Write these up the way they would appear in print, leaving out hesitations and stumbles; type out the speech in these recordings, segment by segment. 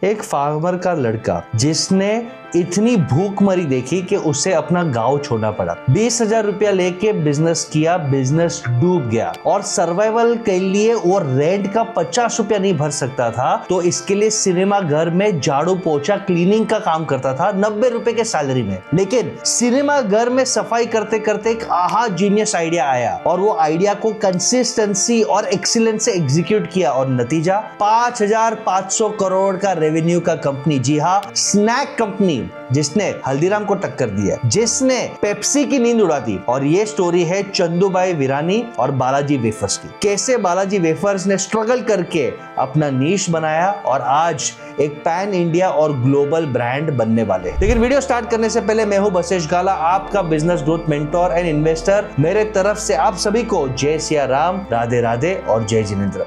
एक फार्मर का लड़का जिसने इतनी भूखमरी देखी कि उसे अपना गांव छोड़ना पड़ा। 20,000 रुपया लेके बिजनेस किया, बिजनेस डूब गया और सर्वाइवल के लिए वो रेंट का 50 रुपया नहीं भर सकता था, तो इसके लिए सिनेमा घर में झाड़ू पोछा क्लीनिंग का काम करता था 90 रुपए के सैलरी में। लेकिन सिनेमा घर में सफाई करते करते एक आहा जीनियस आइडिया आया और वो आइडिया को कंसिस्टेंसी और एक्सीलेंस से एग्जीक्यूट किया और नतीजा 5,500 करोड़ का रेवेन्यू का कंपनी। जी हाँ, स्नैक कंपनी जिसने हल्दीराम को टक्कर दिया, जिसने पेप्सी की नींद उड़ा दी। और ये स्टोरी है चंदूभाई वीरानी और बालाजी वेफर्स की। कैसे बालाजी वेफर्स ने स्ट्रगल करके अपना नीश बनाया और आज एक पैन इंडिया और ग्लोबल ब्रांड बनने वाले। लेकिन वीडियो स्टार्ट करने से पहले मैं हूं बसेश गाला, आपका business growth mentor and investor. मेरे तरफ से आप सभी को जय सिया राम, राधे राधे और जय जिनेंद्र।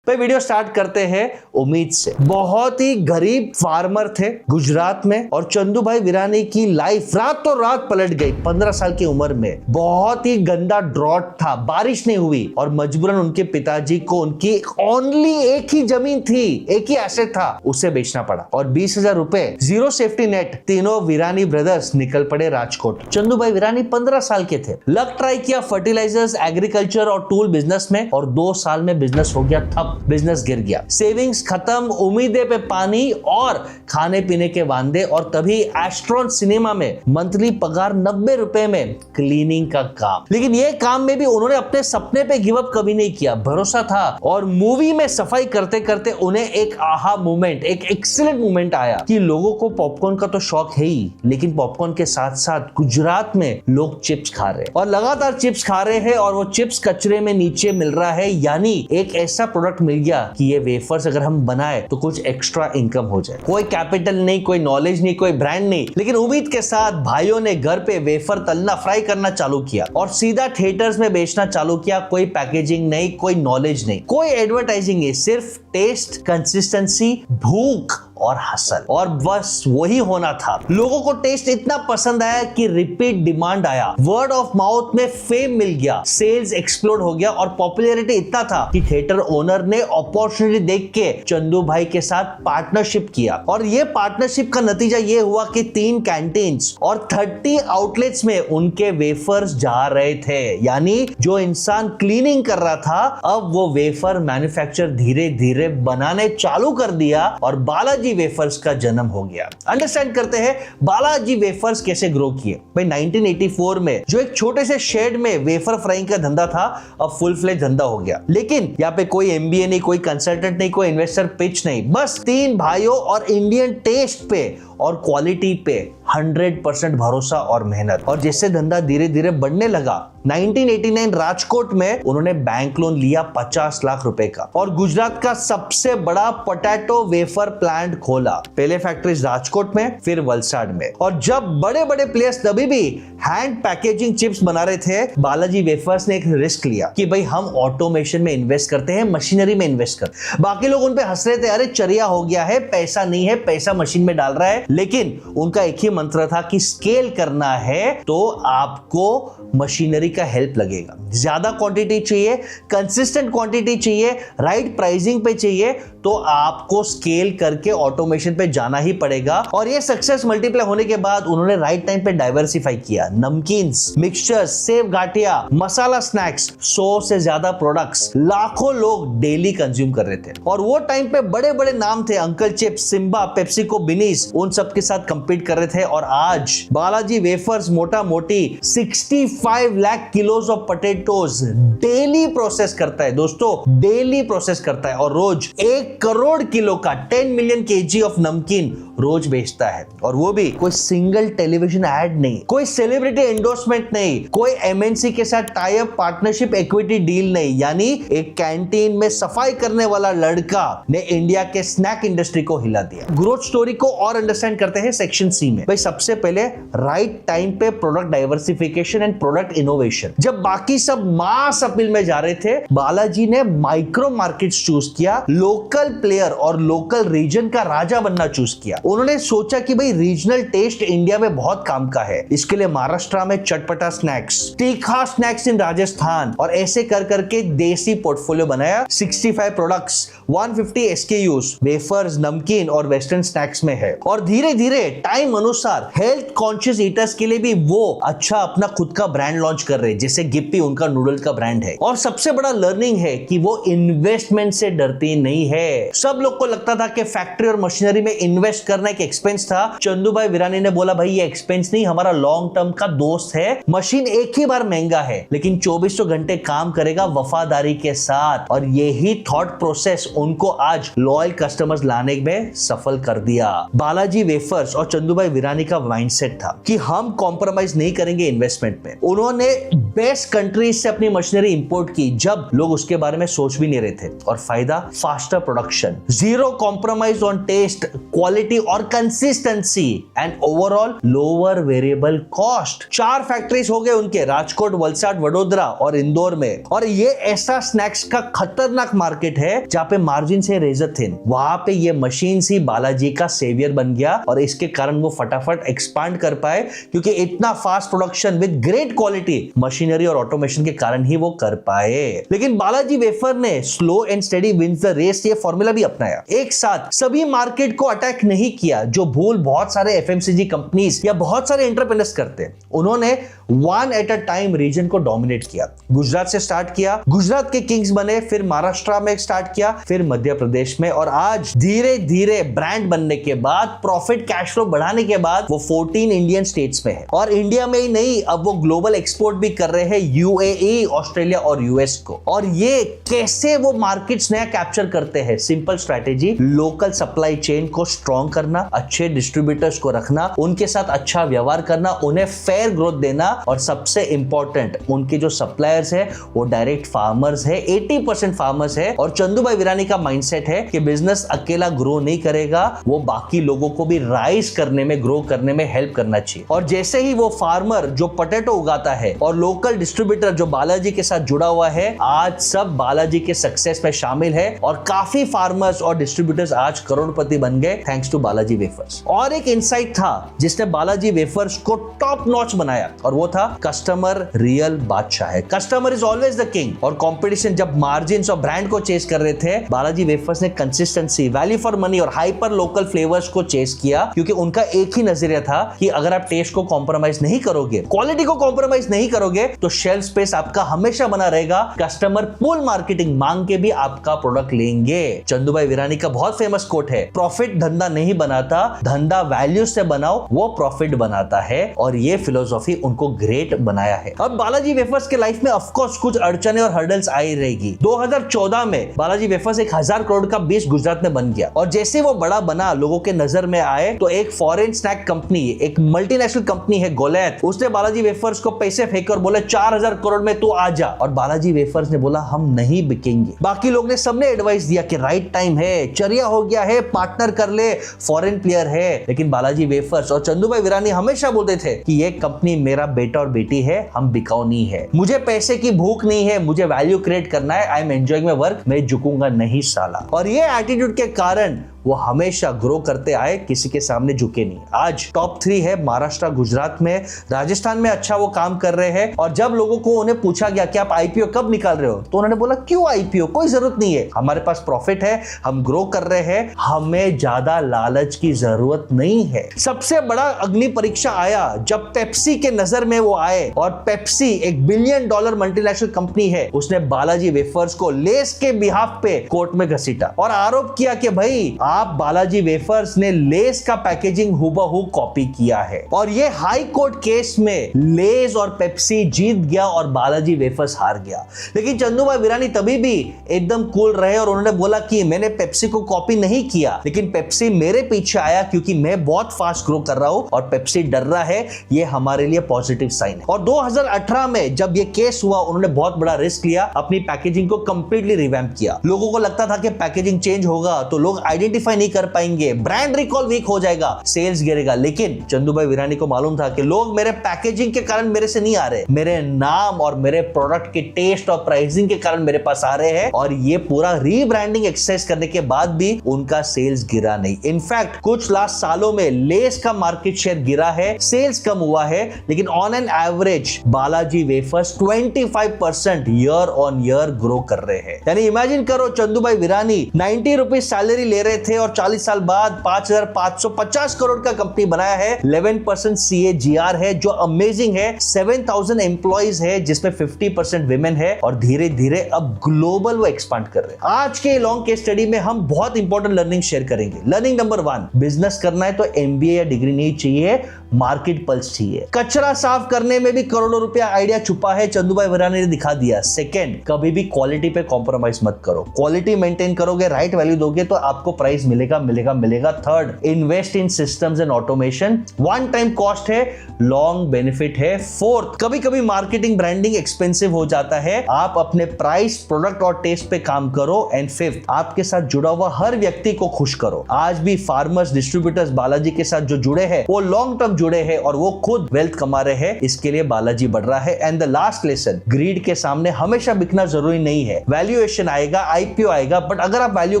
वीडियो स्टार्ट करते हैं उम्मीद से। बहुत ही गरीब फार्मर थे गुजरात में और चंदूभाई वीरानी की लाइफ रातों रात पलट गई 15 साल की उम्र में। बहुत ही गंदा ड्रॉट था, बारिश नहीं हुई और मजबूरन उनके पिताजी को उनकी ओनली एक ही जमीन थी, एक ही एसेट था, उसे बेचना पड़ा और 20,000 रुपए, जीरो सेफ्टी नेट। तीनों वीरानी ब्रदर्स निकल पड़े राजकोट। चंदूभाई वीरानी 15 साल के थे। लक ट्राई किया फर्टिलाइजर्स, एग्रीकल्चर और टूल बिजनेस में और 2 साल में बिजनेस हो गया ठप, बिजनेस गिर गया, सेविंग्स खत्म, उम्मीदें पे पानी और खाने पीने के वांदे। और तभी एस्ट्रॉन सिनेमा में मंथली पगार 90 रुपए में क्लीनिंग का काम। लेकिन ये काम में भी उन्होंने अपने सपने पे गिव अप कभी नहीं किया, भरोसा था। और मूवी में सफाई करते करते उन्हें एक आहा मोमेंट, एक एक्सीलेंट मोमेंट आया कि लोगों को पॉपकॉर्न का तो शौक है ही, लेकिन पॉपकॉर्न के साथ साथ गुजरात में लोग चिप्स खा रहे और लगातार चिप्स खा रहे हैं और वो चिप्स कचरे में नीचे मिल रहा है। यानी एक ऐसा प्रोडक्ट मिल गया कि ये वेफर्स अगर हम बनाए तो कुछ एक्स्ट्रा इनकम हो जाए। कोई कैपिटल नहीं, कोई नॉलेज नहीं, कोई ब्रांड नहीं, लेकिन उम्मीद के साथ भाइयों ने घर पे वेफर तलना, फ्राई करना चालू किया और सीधा थिएटर्स में बेचना चालू किया। कोई पैकेजिंग नहीं, कोई नॉलेज नहीं, कोई एडवर्टाइजिंग नहीं, सिर्फ टेस्ट, कंसिस्टेंसी, भूख और हसल। और बस वही होना था। लोगों को टेस्ट इतना पसंद आया कि रिपीट डिमांड आया, वर्ड ऑफ माउथ में फेम मिल गया, सेल्स एक्सप्लोड हो गया और पॉपुलैरिटी इतना था कि थिएटर ओनर ने अपॉर्चुनिटी देख के चंदू भाई के साथ पार्टनरशिप किया। और ये पार्टनरशिप का नतीजा ये हुआ कि 3 कैंटीन्स और 30 आउटलेट्स में उनके वेफर्स जा रहे थे। यानी जो इंसान क्लीनिंग कर रहा था, अब वो वेफर मैन्युफैक्चर धीरे धीरे बनाने चालू कर दिया और बालाजी वेफर्स का जन्म हो गया। अंडरस्टैंड करते हैं बालाजी वेफर्स कैसे ग्रो किए। भाई 1984 में जो एक छोटे से शेड में वेफर फ्राइंग का धंधा था, अब फुल फ्लेज धंधा हो गया। लेकिन यहाँ पे कोई एमबीए नहीं, कोई कंसल्टेंट नहीं, कोई इन्वेस्टर पिच नहीं, बस 3 भाइयों और इंडियन टेस्ट पे और क्वालिटी पे 100% भरोसा और मेहनत। और जिससे धंधा धीरे धीरे बढ़ने लगा, 1989 राजकोट में उन्होंने बैंक लोन लिया 50 लाख रुपए का और गुजरात का सबसे बड़ा पोटैटो वेफर प्लांट खोला। पहले फैक्ट्रीज राजकोट में, फिर वलसाड में। और जब बड़े बड़े प्लेयर्स तभी भी हैंड पैकेजिंग चिप्स बना रहे थे, बालाजी वेफर्स ने एक रिस्क लिया कि भाई हम ऑटोमेशन में इन्वेस्ट करते हैं, मशीनरी में इन्वेस्ट करते। बाकी लोग उन पे हंस रहे थे, अरे चरिया हो गया है, पैसा नहीं है, पैसा मशीन में डाल रहा है। लेकिन उनका एक ही मंत्र था कि स्केल करना है तो आपको मशीनरी का हेल्प लगेगा। ज्यादा क्वांटिटी चाहिए, कंसिस्टेंट क्वांटिटी चाहिए, राइट प्राइसिंग पे चाहिए, तो आपको स्केल करके ऑटोमेशन पे जाना ही पड़ेगा। और ये सक्सेस मल्टीप्लाई होने के बाद उन्होंने राइट टाइम पे डाइवर्सिफाई किया। नमकीन्स, मिक्सचर्स, सेव गाठिया, मसाला स्नैक्स, 100 से ज्यादा प्रोडक्ट्स लाखों लोग डेली कंज्यूम कर रहे थे। और वो टाइम पे बड़े बड़े नाम थे, अंकल चिप्स, सिम्बा, पेप्सिको, बिनीस, उन सब के साथ कंपीट कर रहे थे। और आज बालाजी वेफर्स मोटा मोटी 65 lakh kilos of potatoes daily process करता है। दोस्तों, डेली प्रोसेस करता है और रोज 1 करोड़ किलो का 10 मिलियन केजी ऑफ नमकीन रोज बेचता है। और वो भी कोई सिंगल टेलीविजन एड नहीं, कोई सेलिब्रिटी एंडोर्समेंट नहीं, कोई एमएनसी के साथ tie up, partnership, equity deal नहीं। यानी एक कैंटीन में सफाई करने वाला लड़का ने इंडिया के स्नैक इंडस्ट्री को हिला दिया। ग्रोथ स्टोरी को और अंडरस्टैंड करते हैं सेक्शन सी में। भाई सबसे पहले राइट टाइम पे product diversification and product innovation. जब बाकी सब मास अपील में जा रहे थे, बालाजी ने माइक्रो मार्केट्स चूज किया, लोकल लोकल प्लेयर और लोकल रीजन का राजा बनना चूज किया। उन्होंने सोचा कि भाई रीजनल टेस्ट इंडिया में बहुत काम का है, इसके लिए महाराष्ट्र में चटपटा स्नैक्स, तीखा स्नैक्स इन राजस्थान, और ऐसे कर करके देसी पोर्टफोलियो बनाया। 65 प्रोडक्ट्स, 150 SKUs, वेफर्स, नमकीन और वेस्टर्न स्नैक्स में है। और धीरे धीरे टाइम अनुसार हेल्थ कॉन्शियस ईटर्स के लिए भी वो अच्छा अपना खुद का ब्रांड लॉन्च कर रहे हैं, जैसे गिप्पी उनका नूडल का ब्रांड है। और सबसे बड़ा लर्निंग है कि वो इन्वेस्टमेंट से डरती नहीं है। सब लोग को लगता था कि फैक्ट्री और मशीनरी में इन्वेस्ट करना एक एक्सपेंस था। चंदू भाई वीरानी ने बोला भाई ये एक्सपेंस नहीं, हमारा लॉन्ग टर्म का दोस्त है। मशीन एक ही बार महंगा है, लेकिन 2400 घंटे काम करेगा वफादारी के साथ। और यही थॉट प्रोसेस उनको आज लॉयल कस्टमर्स लाने में सफल कर दिया। बालाजी वेफर्स और चंदू भाई वीरानी का माइंडसेट था कि हम कॉम्प्रोमाइज नहीं करेंगे इन्वेस्टमेंट में। उन्होंने बेस्ट कंट्रीज से अपनी मशीनरी इंपोर्ट की जब लोग उसके बारे में सोच भी नहीं रहे थे। और फायदा, faster production, zero compromise on taste, quality और consistency, and overall lower variable cost. 4 factories हो गए उनके, राजकोट, वलसाड, वडोदरा और इंदौर में। और ये ऐसा स्नैक्स का खतरनाक मार्केट है जहां पे मार्जिन से रेजर थिन। वहां पे ये मशीन ही बालाजी का सेवियर बन गया और इसके कारण वो फटाफट एक्सपांड कर पाए, क्योंकि इतना fast production with great quality machinery और ऑटोमेशन के कारण ही वो कर पाए। लेकिन बालाजी वेफर ने slow and steady wins the race ये फॉर्मूला भी अपनाया। एक साथ सभी मार्केट को अटैक नहीं किया, जो भूल बहुत सारे FMCG कंपनीज या बहुत सारे एंटरप्रेन्योर्स करते हैं। उन्होंने one at a time region को डोमिनेट किया। गुजरात से स्टार्ट किया, गुजरात के किंग्स बने, फिर महाराष्ट्र में स्टार्ट किया, फिर मध्य प्रदेश में, और आज धीरे धीरे ब्रांड बनने के बाद, प्रॉफिट कैश फ्लो बढ़ाने के बाद वो 14 इंडियन स्टेट्स में है। और इंडिया में ही नहीं, अब वो ग्लोबल एक्सपोर्ट भी कर रहे हैं UAE, ऑस्ट्रेलिया और US को। और ये कैसे वो मार्केट्स नया कैप्चर करते हैं? Simple strategy, local supply chain को स्ट्रॉन्ग करना, अच्छे डिस्ट्रीब्यूटर्स को रखना, उनके साथ अच्छा व्यवहार करना, उन्हें फेयर ग्रोथ देना, और सबसे इंपॉर्टेंट उनके जो सप्लायर्स है वो डायरेक्ट फार्मर्स है, 80% फार्मर्स है। और चंदू भाई वीरानी का माइंडसेट है कि बिजनेस अकेला ग्रो नहीं करेगा, वो बाकी लोगों को भी राइज करने में, ग्रो करने में हेल्प करना चाहिए। और जैसे ही वो फार्मर जो पोटैटो उगाता है और लोकल डिस्ट्रीब्यूटर जो बालाजी के साथ जुड़ा हुआ है, आज सब बालाजी के सक्सेस में शामिल है। और काफी फार्मर्स और डिस्ट्रीब्यूटर्स आज करोड़पति बन गए थैंक्स टू बालाजी वेफर्स। और एक इंसाइट था जिसने बालाजी वेफर्स को टॉप नॉच बनाया, और वो था कस्टमर रियल बादशाह है। Customer is always the king. और कंपटीशन जब मार्जिन्स और ब्रांड को चेस कर रहे थे, बालाजी वेफर्स ने कंसिस्टेंसी, वैल्यू फॉर मनी और हाइपर लोकल फ्लेवर्स को चेस किया, क्योंकि उनका एक ही नजरिया था कि अगर आप टेस्ट को कॉम्प्रोमाइज नहीं करोगे, क्वालिटी को कॉम्प्रोमाइज नहीं करोगे, तो शेल्फ स्पेस आपका हमेशा बना रहेगा। कस्टमर पुल मार्केटिंग मांग के भी आपका प्रोडक्ट लेंगे। चंदू भाई वीरानी का बहुत फेमस कोट है, प्रॉफिट धंधा नहीं बनाता, धंधा वैल्यू से बनाओ, वो प्रॉफिट बनाता है। और ये फिलोसॉफी उनको ग्रेट बनाया है। अब बालाजी वेफर्स के लाइफ में ऑफ कोर्स कुछ अड़चने और हर्डल्स आई रहेगी। 2014 में बालाजी वेफर्स 1000 करोड़ का बेस गुजरात में बन गया, और जैसे वो बड़ा बना, लोगों के नजर में आए, तो एक फॉरेन स्नैक कंपनी, एक मल्टीनेशनल कंपनी है गोलैथ, उसने बालाजी वेफर्स को पैसे फेंके और बोले 4000 करोड़ में तू आ जा। और बालाजी वेफर्स ने बोला हम नहीं बिकेंगे। बाकी लोग ने सबने एडवाइस दिया कि राइट टाइम है, चरिया हो गया है, पार्टनर कर ले, फॉरेन प्लेयर है। लेकिन बालाजी वेफर्स और चंदू भाई वीरानी हमेशा बोलते थे कि ये कंपनी मेरा बेटा और बेटी है, हम बिकाऊ नहीं है, मुझे पैसे की भूख नहीं है, मुझे वैल्यू क्रिएट करना है, I am enjoying my work, मैं झुकूंगा नहीं साला। और ये एटीट्यूड के कारण वो हमेशा ग्रो करते आए, किसी के सामने झुके नहीं। आज टॉप 3 है महाराष्ट्र, गुजरात में, राजस्थान में अच्छा वो काम कर रहे हैं। और जब लोगों को उन्हें पूछा गया कि आप IPO कब निकाल रहे हो, तो उन्होंने बोला क्यों IPO, कोई जरूरत नहीं है, हमारे पास प्रॉफिट है, हम ग्रो कर रहे हैं, हमें ज्यादा लालच की जरूरत नहीं है। सबसे बड़ा अग्नि परीक्षा आया जब पेप्सी के नजर में वो आए, और पेप्सी एक $1 बिलियन मल्टीनेशनल कंपनी है, उसने बालाजी वेफर्स को लेस के बिहाफ पे कोर्ट में घसीटा और आरोप किया कि भाई आप बालाजी वेफर्स ने लेस का पैकेजिंग हूबहू कॉपी किया है। और ये हाई कोर्ट केस में लेस और पेप्सी जीत गया और बालाजी वेफर्स हार गया। लेकिन चंदू भाई वीरानी तभी भी एकदम कूल रहे और उन्होंने बोला कि मैंने पेप्सी को कॉपी नहीं किया, लेकिन पेप्सी मेरे पीछे आया क्योंकि मैं बहुत फास्ट ग्रो कर रहा हूं और पेप्सी डर रहा है, ये हमारे लिए पॉजिटिव साइन है। और 2018 में जब ये केस हुआ, उन्होंने बहुत बड़ा रिस्क लिया, अपनी पैकेजिंग को कंप्लीटली रिवैम्प किया। लोगों को लगता था कि पैकेजिंग चेंज होगा तो लोग आइडेंटिफाई आइडेंटिफाई नहीं कर पाएंगे, ब्रांड रिकॉल वीक हो जाएगा, सेल्स गिरेगा। लेकिन चंदू भाई वीरानी को मालूम था कि लोग मेरे पैकेजिंग के कारण मेरे से नहीं आ रहे, मेरे नाम और मेरे प्रोडक्ट के टेस्ट और प्राइसिंग के कारण मेरे पास आ रहे हैं। और ये पूरा रीब्रांडिंग एक्सरसाइज करने के बाद भी उनका सेल्स गिरा नहीं। इनफैक्ट कुछ लास्ट सालों में लेस का मार्केट शेयर गिरा है, सेल्स कम हुआ है, लेकिन on an average Balaji wafers 25% year on year grow कर रहे हैं। यानी इमेजिन करो, चंदू भाई वीरानी 90 रुपीज सैलरी ले रहे थे और 40 साल बाद 5,550 करोड़ का कंपनी बनाया है। 11% CAGR है जो अमेजिंग है। 7,000 एम्प्लॉइज है जिसमें 50% विमेन है और धीरे धीरे अब ग्लोबल वो एक्सपांड कर रहे हैं। आज के लॉन्ग केस स्टडी में हम बहुत इंपॉर्टेंट लर्निंग शेयर करेंगे। लर्निंग नंबर 1, बिजनेस करना है तो MBA या डिग्री नहीं चाहिए, मार्केट पल्स चाहिए। कचरा साफ करने में भी करोड़ों रुपया आइडिया छुपा है, चंदू भाई वीरानी ने दिखा दिया। सेकंड, कभी भी क्वालिटी पे कॉम्प्रोमाइज मत करो, क्वालिटी मेंटेन करोगे, राइट वैल्यू दोगे तो आपको प्राइस मिलेगा। Third, invest in systems and automation, one time cost है, लॉन्ग बेनिफिट है। फोर्थ, कभी कभी मार्केटिंग ब्रांडिंग एक्सपेंसिव हो जाता है, आप अपने प्राइस, प्रोडक्ट और टेस्ट पे काम करो। एंड फिफ्थ, आपके साथ जुड़ा हुआ हर व्यक्ति को खुश करो। आज भी फार्मर्स, डिस्ट्रीब्यूटर्स बालाजी के साथ जो जुड़े हैं वो लॉन्ग टर्म जुड़े हैं और वो खुद वेल्थ कमा रहे हैं, इसके लिए बालाजी बढ़ रहा है। And the last lesson, greed के सामने हमेशा बिकना जरूरी नहीं है। वैल्यूएशन आएगा, IPO आएगा, बट अगर आप वैल्यू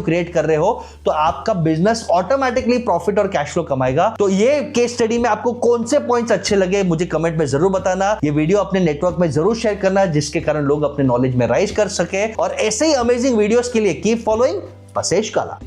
क्रिएट कर रहे हो तो आपका बिजनेस ऑटोमेटिकली प्रॉफिट और कैश फ्लो कमाएगा। तो ये केस स्टडी में आपको कौन से पॉइंट्स अच्छे लगे मुझे कमेंट में जरूर बताना। ये वीडियो अपने नेटवर्क में जरूर शेयर करना जिसके कारण लोग अपने नॉलेज में राइज कर सके। और ऐसे ही अमेजिंग वीडियोस के लिए कीप फॉलोइंग पसेश काला।